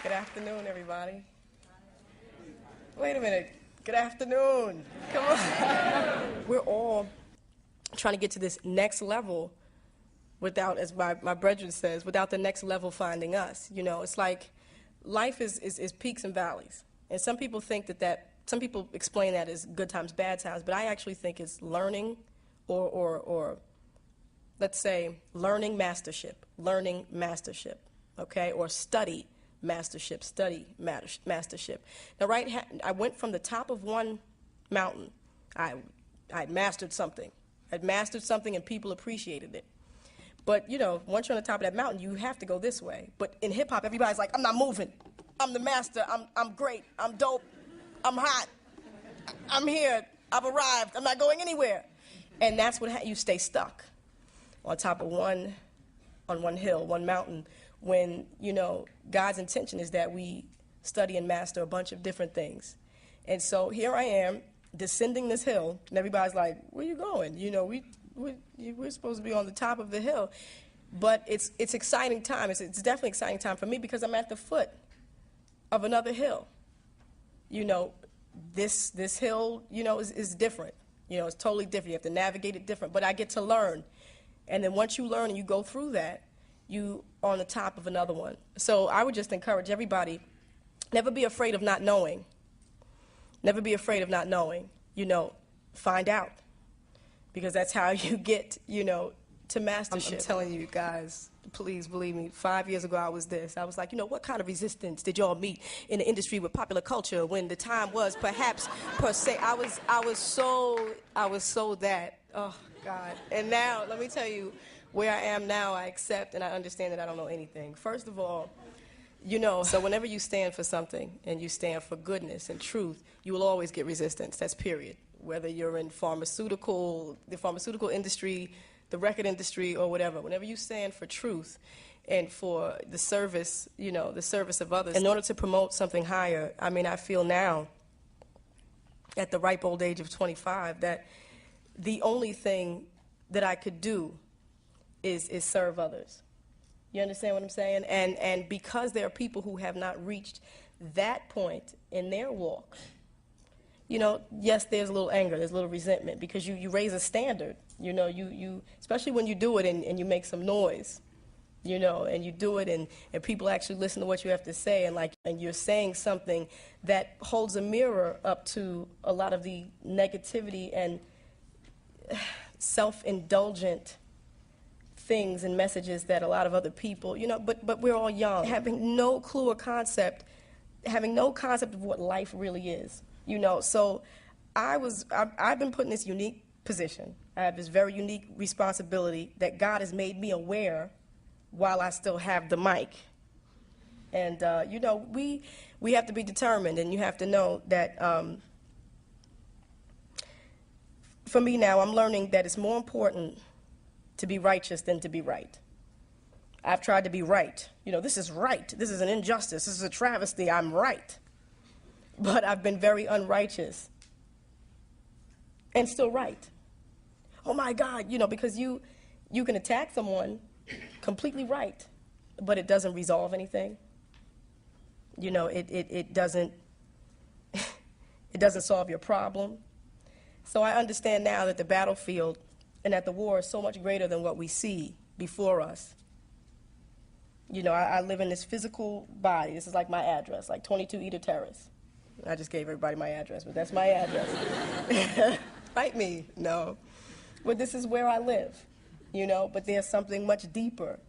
Good afternoon, everybody. Wait a minute. Good afternoon. Come on. We're all trying to get to this next level without, as my brethren says, without the next level finding us. You know, it's like life is peaks and valleys. And some people think some people explain that as good times, bad times, but I actually think it's learning or let's say learning mastership, okay, or study mastership. Now, I went from the top of one mountain. I mastered something. I'd mastered something and people appreciated it. But, you know, once you're on the top of that mountain, you have to go this way. But in hip-hop, everybody's like, I'm not moving. I'm the master. I'm great. I'm dope. I'm hot. I'm here. I've arrived. I'm not going anywhere. And that's what you stay stuck on top of one hill, one mountain, when, you know, God's intention is that we study and master a bunch of different things. And so here I am descending this hill, and everybody's like, where you going? You know, we're supposed to be on the top of the hill. But it's exciting time. It's definitely exciting time for me because I'm at the foot of another hill. You know, this hill, you know, is different. You know, it's totally different. You have to navigate it different. But I get to learn. And then once you learn and you go through that, you are on the top of another one. So I would just encourage everybody, never be afraid of not knowing. Never be afraid of not knowing. You know, find out. Because that's how you get, you know, to mastership. I'm telling you guys, please believe me, 5 years ago I was this. I was like, you know, what kind of resistance did y'all meet in the industry with popular culture when the time was perhaps per se? I was so that. Oh, God. And now, let me tell you, where I am now, I accept and I understand that I don't know anything. First of all, you know, so whenever you stand for something and you stand for goodness and truth, you will always get resistance. That's period. Whether you're in the pharmaceutical industry, the record industry, or whatever. Whenever you stand for truth and for the service, you know, the service of others, in order to promote something higher, I mean, I feel now, at the ripe old age of 25, that the only thing that I could do is serve others. You understand what I'm saying? And because there are people who have not reached that point in their walk, you know, yes, there's a little anger, there's a little resentment, because you raise a standard. You know, you especially when you do it and you make some noise, you know, and you do it and people actually listen to what you have to say, and you're saying something that holds a mirror up to a lot of the negativity and self-indulgent things and messages that a lot of other people, you know, but we're all young, having no clue or concept, having no concept of what life really is, you know. So I've been put in this unique position. I have this very unique responsibility that God has made me aware while I still have the mic. And, you know, we have to be determined, and you have to know that for me now, I'm learning that it's more important to be righteous than to be right. I've tried to be right. You know, this is right. This is an injustice. This is a travesty. I'm right. But I've been very unrighteous and still right. Oh, my God, you know, because you can attack someone completely right, but it doesn't resolve anything. You know, it doesn't solve your problem. So I understand now that the battlefield and that the war is so much greater than what we see before us. You know, I live in this physical body. This is like my address, like 22 Eder Terrace. I just gave everybody my address, but that's my address. Fight me, no. But this is where I live, you know, but there's something much deeper.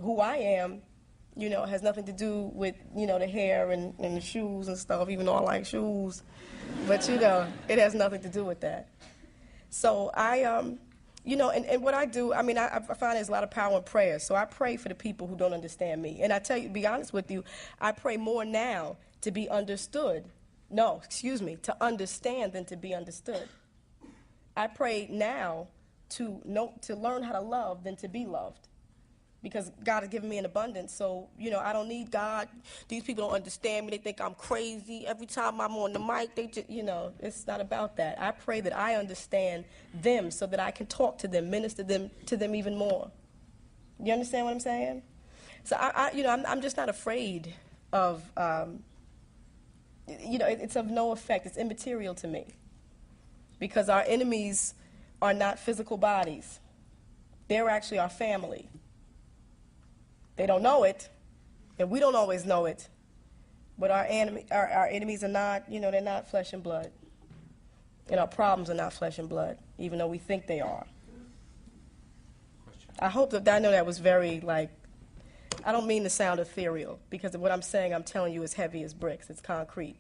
Who I am, you know, has nothing to do with, you know, the hair and the shoes and stuff, even though I like shoes. But, you know, it has nothing to do with that. So you know, and what I do, I mean, I find there's a lot of power in prayer. So I pray for the people who don't understand me. And I tell you, to be honest with you, I pray more now to be understood. No, excuse me, to understand than to be understood. I pray now to learn how to love than to be loved. Because God has given me an abundance, so, you know, I don't need God. These people don't understand me. They think I'm crazy. Every time I'm on the mic, they just, you know, it's not about that. I pray that I understand them so that I can talk to them, minister to them even more. You understand what I'm saying? So, you know, I'm just not afraid of it's of no effect. It's immaterial to me. Because our enemies are not physical bodies. They're actually our family. They don't know it, and we don't always know it. But our enemies are not, they're not flesh and blood. And our problems are not flesh and blood, even though we think they are. I hope that, I know that was very, I don't mean to sound ethereal, because what I'm saying, I'm telling you, is heavy as bricks. It's concrete.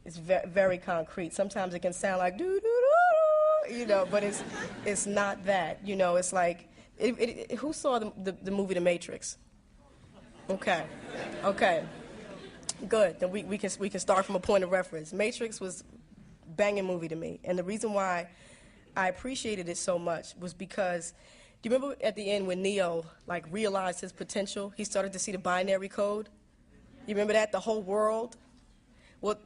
It's very concrete. Sometimes it can sound like doo-doo-doo, but it's not that. It's like, who saw the movie The Matrix? Okay. Good. Then we can start from a point of reference. Matrix was a banging movie to me. And the reason why I appreciated it so much was because, do you remember at the end when Neo realized his potential? He started to see the binary code. You remember that? The whole world? Well,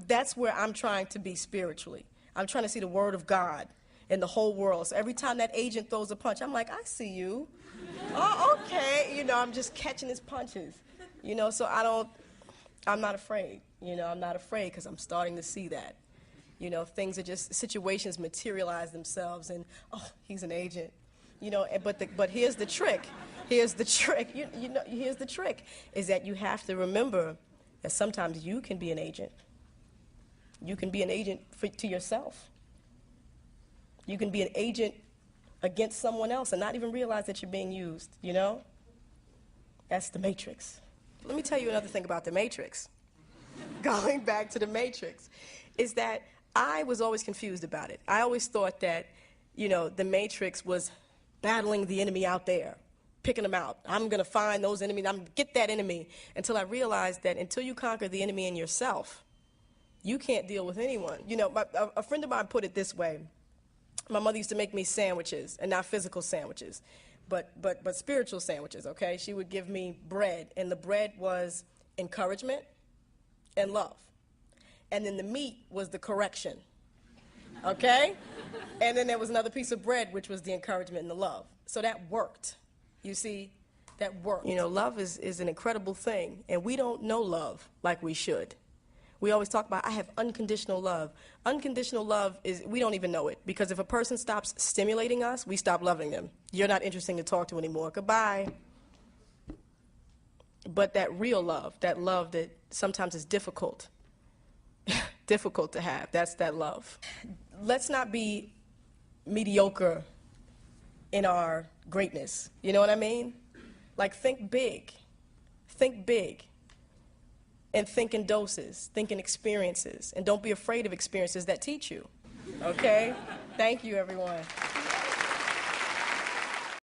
that's where I'm trying to be spiritually. I'm trying to see the word of God in the whole world. So every time that agent throws a punch, I'm like, I see you. Oh, okay. I'm just catching his punches. So I'm not afraid. I'm not afraid because I'm starting to see that. Things are just, situations materialize themselves and, oh, he's an agent. But here's the trick. Here's the trick. Here's the trick, is that you have to remember that sometimes you can be an agent. You can be an agent to yourself. You can be an agent against someone else and not even realize that you're being used, That's the Matrix. Let me tell you another thing about the Matrix. Going back to the Matrix, is that I was always confused about it. I always thought that, the Matrix was battling the enemy out there, picking them out. I'm going to find those enemies. I'm going to get that enemy, until I realized that until you conquer the enemy in yourself, you can't deal with anyone. A friend of mine put it this way. My mother used to make me sandwiches, and not physical sandwiches, but spiritual sandwiches, okay? She would give me bread, and the bread was encouragement and love. And then the meat was the correction, okay? And then there was another piece of bread, which was the encouragement and the love. So that worked. You see, that worked. Love is an incredible thing, and we don't know love like we should. We always talk about, I have unconditional love. Unconditional love is, we don't even know it, because if a person stops stimulating us, we stop loving them. You're not interesting to talk to anymore. Goodbye. But that real love that sometimes is difficult to have, that's that love. Let's not be mediocre in our greatness. You know what I mean? Think big. Think big. And think in doses, think in experiences, and don't be afraid of experiences that teach you. Okay? Thank you, everyone.